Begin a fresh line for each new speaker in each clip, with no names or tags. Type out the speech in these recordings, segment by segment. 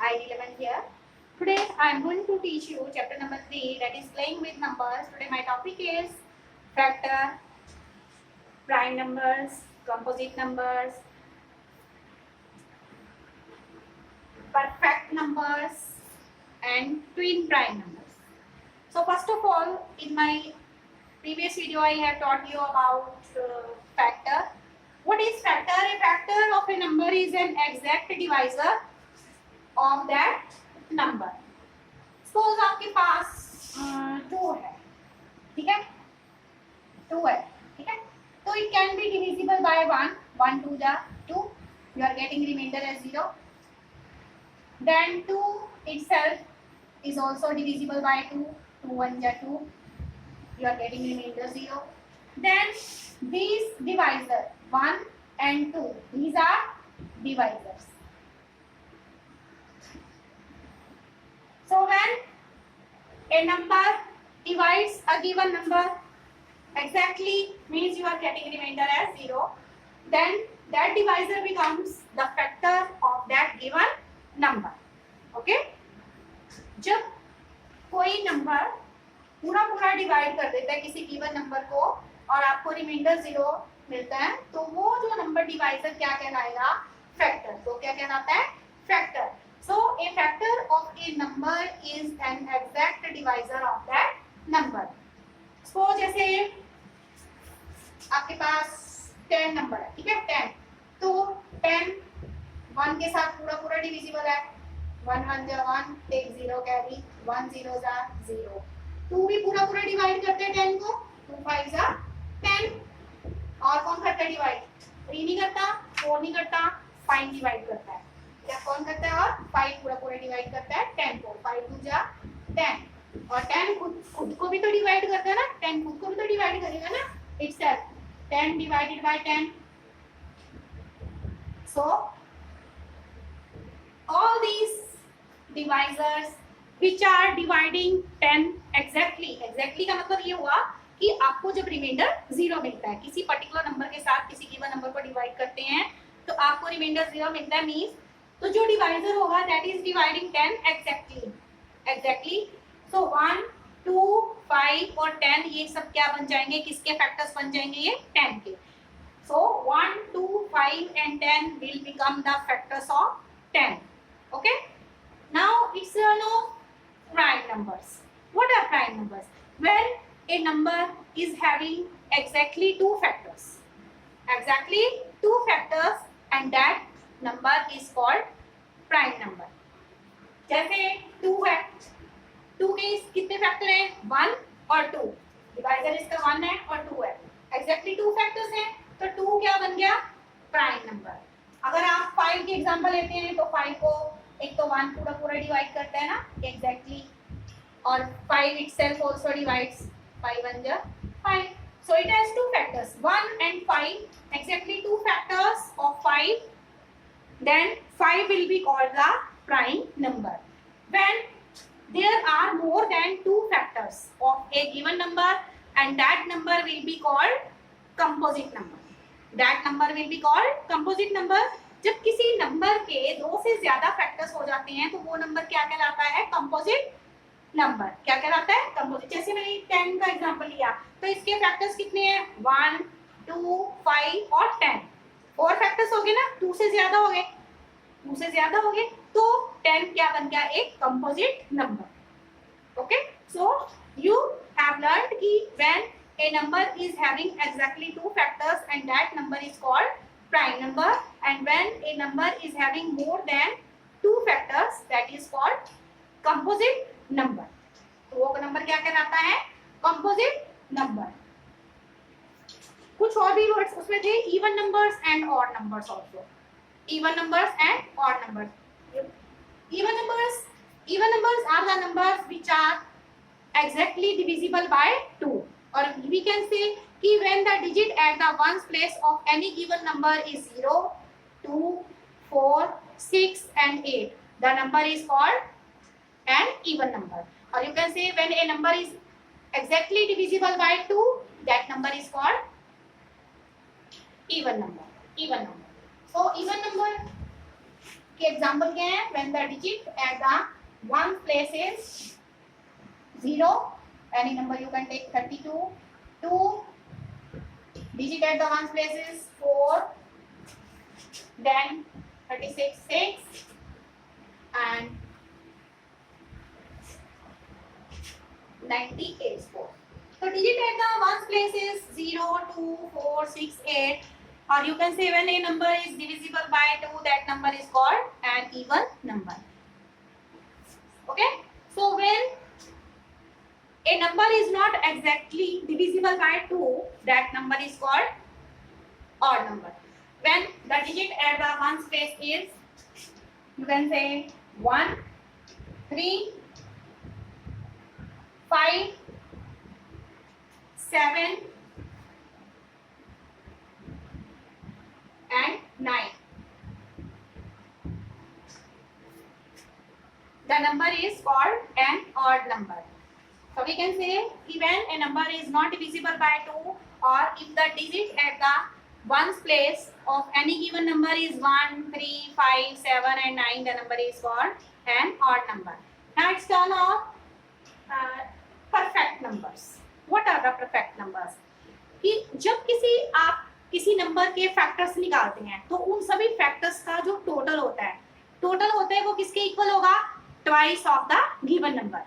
grade 11 here. Today I am going to teach you chapter number 3, that is playing with numbers. Today my topic is factor, prime numbers, composite numbers, perfect numbers and twin prime numbers. So first of all, in my previous video I have taught you about factor. What is factor? A factor of a number is an exact divisor of that number. Suppose आपके पास 2 है, ठीक है, 2 है, ठीक है, तो it can be divisible by 1, 1 2 जा 2, you are getting remainder as 0. Then 2 itself is also divisible by 2, 2 1 ja 2, you are getting remainder 0. Then these divisor 1 and 2, these are divisors. So when a number divides a given number exactly, means you are getting remainder as 0, then that divisor becomes the factor of that given number. Okay? जब कोई number पूरा पूरा divide कर देता है किसी given number को और आपको रिमाइंडर 0 मिलता है, तो वो जो नंबर डिवाइजर क्या कहलाएगा? फैक्टर. तो क्या कहलाता है? Factor. So a factor of a number is an exact divisor of that number. So जैसे आपके पास 10 नंबर है, ठीक है, 10, तो 10 1 के साथ पूरा पूरा डिविजिबल है, 1 1 जा 1, टेक 0 कैरी, 1 0 जा 0. 2 भी पूरा पूरा डिवाइड करते हैं 10 को, 2 5 जा 10. और कौन करता है डिवाइड? 3 नहीं करता, 4 नहीं करता, 5 डिवाइड करता है. क्या कौन करता है? और 5 पूरा पूरा डिवाइड करता है 10 को, 5 2 जा 10. और 10 खुद को भी तो डिवाइड करता है ना, 10 खुद को भी तो डिवाइड करेगा ना itself. 10 divided by 10. So all these divisors which are dividing 10 exactly का मतलब ये हुआ कि आपको जब रिमाइंडर 0 मिलता है, किसी पर्टिकुलर नंबर के साथ किसी गिवन नंबर को डिवाइड करते हैं तो आपको रिमाइंडर 0 मिलता है, मींस तो जो डिवाइजर होगा दैट इज डिवाइडिंग 10 एग्जैक्टली. सो 1 2 5 और 10 ये सब क्या बन जाएंगे? किसके फैक्टर्स बन जाएंगे? ये 10 के. So 1 2 5 and 10 will become the factors of 10. Okay, now it's no prime numbers. What are prime numbers? When a number is having exactly 2 factors, and that number is called prime number. जैसे 2 है, 2 के कितने factor हैं? 1 और 2. Divisor इसका 1 है और 2 है, exactly 2 फैक्टर्स हैं, तो 2 क्या बन गया? Prime number. अगर आप 5 की एग्जांपल लेते हैं तो 5 को एक तो 1 पूरा पूरा डिवाइड करता है ना एग्जैक्टली, और 5 itself also divides, 5 1 जा 5. So it has 2 factors, 1 and 5, exactly 2 factors of 5. Then 5 will be called the prime number. When there are more than 2 factors of a given number, and that number will be called composite number. That number will be called composite number. जब किसी number के 2 से ज्यादा factors हो जाते हैं तो वो नंबर क्या कहलाता है? Composite number. क्या कहलाता है? कंपोजिट. जैसे मैंने 10 का एग्जांपल लिया तो इसके फैक्टर्स कितने हैं? 1 2 5 और 10. 4 फैक्टर्स हो गए ना, 2 से ज्यादा हो गए, 2 से ज्यादा हो गए, तो 10 क्या बन गया? एक composite number. Okay, so you have learned कि when a number is having exactly 2 factors and that number is called prime number, and when a number is having more than 2 factors that is called composite number. तो वो number क्या कहलाता है? Composite number. कुछ और भी words उसमें थे, even numbers and odd numbers also. Even numbers and odd numbers. Even numbers are the numbers which are exactly divisible by 2. Or we can say कि when the digit at the ones place of any given number is 0, 2, 4, 6 and 8, the number is called an even number. Or you can say when a number is exactly divisible by 2, that number is called even number. So even number कि example क्या है, when the digit at the one place is 0, any number you can take 32, 2 digit at the ones place is 4, then 36 6 and 98 4. So digit at the ones place is 0 2 4 6 8, or you can say when a number is divisible by 2, that number is called an even number. Okay, so when a number is not exactly divisible by 2, that number is called odd number. When the digit at the ones place is, you can say 1 3 5 7 and 9, the number is called an odd number. So we can say even a number is not divisible by 2, or if the digit at the ones place of any given number is 1 3 5 7 and 9, the number is called an odd number. Now it's turn of perfect numbers. What are the perfect numbers? कि जब आप किसी number के factors निकालते हैं तो उन सभी फैक्टर्स का जो टोटल होता है वो किसके इक्वल होगा, twice of the given number.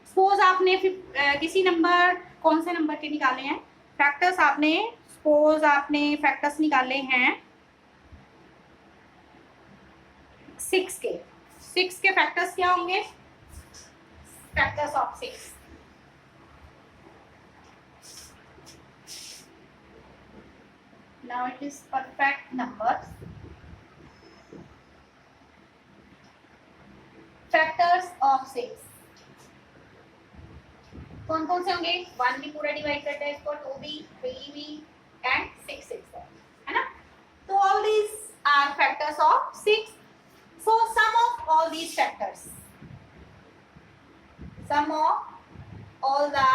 Suppose आपने किसी नंबर, कौन से नंबर के निकाले हैं फैक्टर्स, आपने फैक्टर्स निकाले हैं 6 के फैक्टर्स क्या होंगे, factors of 6. Now it is perfect numbers. Factors of 6 कौन कौन से होंगे, 1 भी पूरा डिवाइड करते हैं इसको, 2 भी, 3 भी एंड 6 है ना. तो all these are factors of 6. So sum of all these factors, sum of all the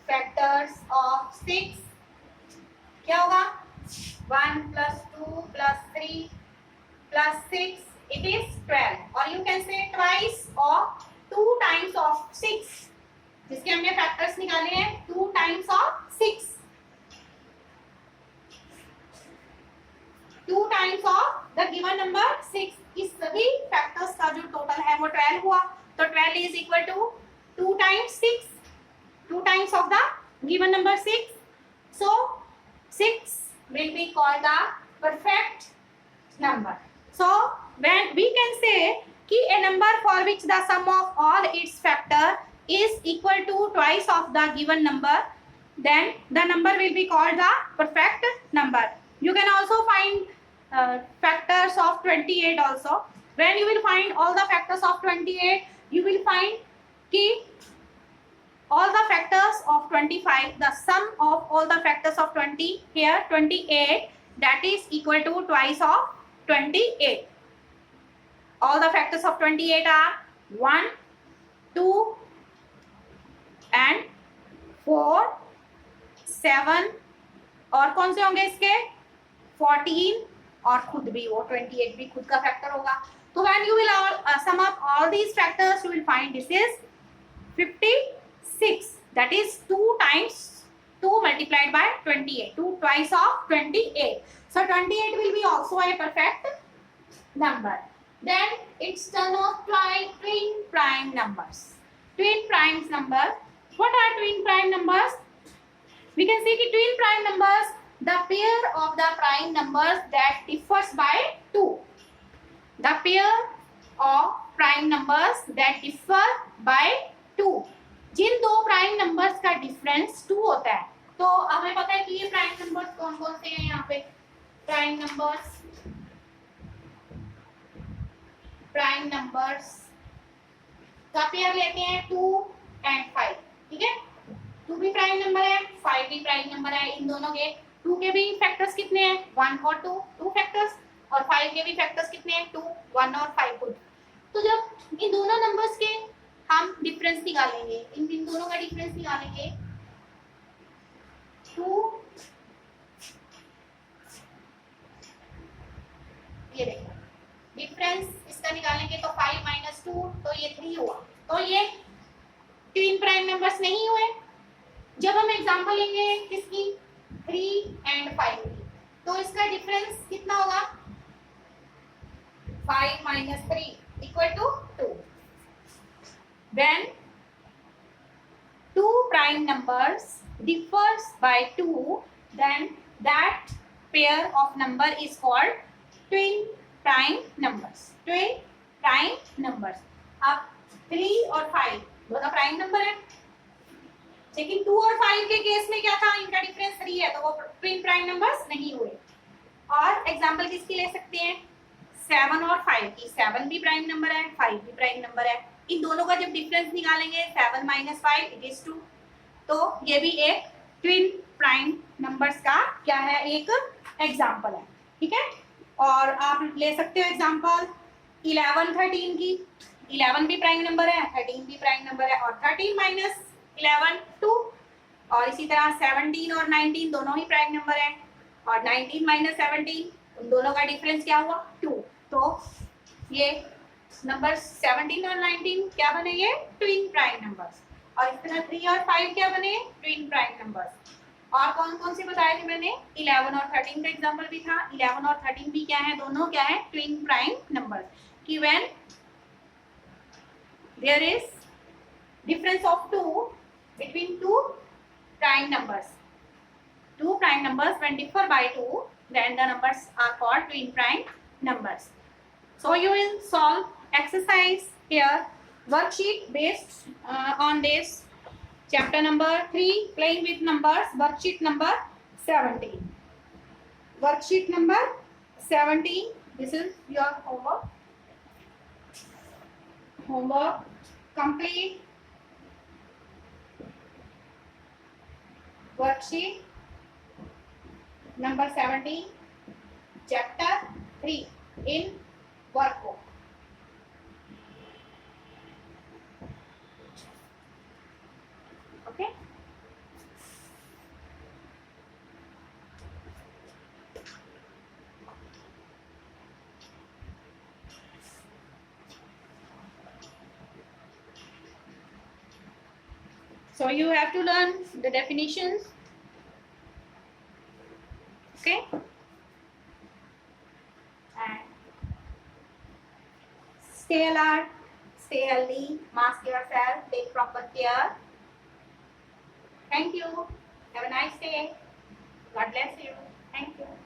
factors of 6 क्या होगा, 1 plus 2 plus 3 plus 6, it is 12, or you can say twice of 2 times of 6, जिसके हमने factors निकाले हैं 2 times of 6, 2 times of the given number 6. इस सभी factors का जो टोटल है वो 12 हुआ, तो 12 is equal to 2 times 6, 2 times of the given number 6. So 6 will be called the perfect number. So when we can say कि a number for which the sum of all its factor is equal to twice of the given number, then the number will be called the perfect number. You can also find factors of 28 also. When you will find all the factors of 28, you will find कि all the factors of 25, the sum of all the factors of 20, here 28, that is equal to twice of 28. All the factors of 28 are 1, 2 and 4, 7, और कौन से होंगे इसके 14, और खुद भी वो 28 भी खुद का फैक्टर होगा. तो when you will sum up all these factors, you will find this is 56. That is 2 times 2 multiplied by 28, 2 twice of 28. So 28 will be also a perfect number. Then it's turn of twin prime numbers. Twin prime number. What are twin prime numbers? We can see कि twin prime numbers, the pair of the prime numbers that differs by 2. The pair of prime numbers that differ by 2. जिन दो prime numbers का difference 2 होता है, तो हमें पता है कि ये प्राइम नंबर्स कौन कौन से हैं. यहाँ पे प्राइम नंबर्स का पेयर लेते हैं 2 and 5. ठीक है, 2 भी प्राइम नंबर है, 5 भी प्राइम नंबर है. इन दोनों के 2 के भी फैक्टर्स कितने हैं, 1 और 2, 2 फैक्टर्स, और 5 के भी फैक्टर्स कितने हैं, 2, 1 और 5 खुद. तो जब इन दोनों नंबर्स के हम डिफरेंस निकालेंगे, इन दोनों का डिफरेंस निकालेंगे 2, ये देखो डिफरेंस इसका निकालेंगे तो 5 माइनस 2 तो ये 3 हुआ, तो ये ट्विन प्राइम नंबर्स नहीं हुए। जब हम एग्जांपल लेंगे किसकी 3 एंड 5 की, तो इसका डिफरेंस कितना होगा 5 minus 3 equal to 2। When two prime numbers differs by 2, then that pair of number is called twin prime numbers. Twin prime numbers. अब 3 और 5 दोनों प्राइम नंबर है, लेकिन 2 और 5 के केस में क्या था, इनका डिफरेंस 3 है, तो वो ट्विन प्राइम नंबर्स नहीं हुए। और एग्जांपल किसकी ले सकते हैं 7 और 5 की, 7 भी प्राइम नंबर है, 5 भी प्राइम नंबर है। इन दोनों का जब डिफरेंस निकालेंगे 7 माइनस 5 इट इज 2, तो ये भी एक ट्विन प्राइम नंबर्स का क्या है, एक एग्जांपल है। ठीक है, और आप ले सकते हो एग्जांपल 11 13 की, 11 भी प्राइम नंबर है, 13 भी प्राइम नंबर है, और 13 माइनस 11 2, और इसी तरह 17 और 19 दोनों ही प्राइम नंबर है, और 19 माइनस 17 उन दोनों का डिफरेंस क्या हुआ 2, तो ये नंबर 17 और 19 क्या बने, ये ट्विन प्राइम नंबर्स। और इस तरह 3 और 5 क्या बने, ट्विन प्राइम नंबर्स। और कौन कौन से बताए थे मैंने, 11 और 13 का एग्जांपल भी था। 11 और 13 भी क्या है, दोनों क्या है, ट्विन प्राइम नंबर्स। कि when there is difference of 2 between two prime numbers, two prime numbers when differ by 2, then the numbers are called twin prime numbers. So you will solve exercise here, worksheet based on this, chapter number 3 playing with numbers, worksheet number 17. Worksheet number 17, this is your homework complete. Worksheet number 17, chapter 3 in workbook. Okay. So you have to learn the definitions. Okay. And stay alert, stay healthy, mask yourself, take proper care. Thank you. Have a nice day. God bless you. Thank you.